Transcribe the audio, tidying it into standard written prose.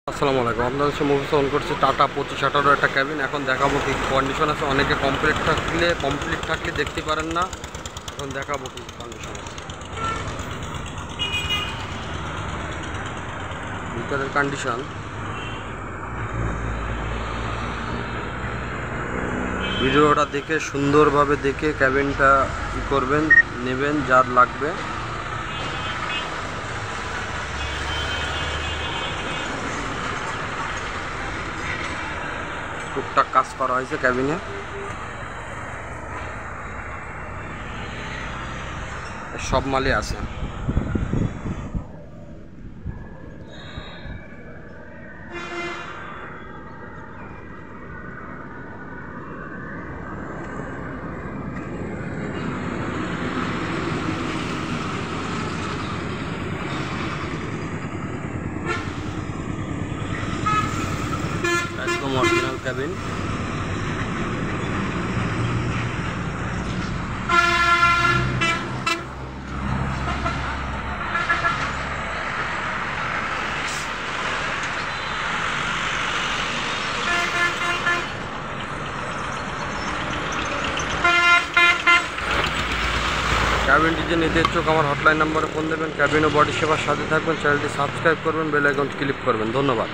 আসসালামু আলাইকুম। আপনাদের সাথে মুভি অন করছে টাটা 2518 একটা ক্যাবিন। এখন দেখাবো কি কন্ডিশন আছে। অনেকে কমপ্লিট থাকলে দেখতে পারেন না। এখন দেখাবো কি কন্ডিশন আছে, ভিতরের কন্ডিশন। ভিডিওটা দেখে সুন্দরভাবে দেখে ক্যাবিনটা ই করবেন, নেবেন যার লাগবে। টুকটাক কাজ করা হয়েছে ক্যাবিনে। সব মালই আছে। একদম অরিজিনাল ক্যাবিন। ক্যাবিনটি যে নিতে ইচ্ছুক আমার হটলাইন নাম্বারে ফোন দেবেন। ক্যাবিন ও বডি সেবার সাথে থাকবেন। চ্যানেলটি সাবস্ক্রাইব করবেন, বেল আইকন ক্লিক করবেন। ধন্যবাদ।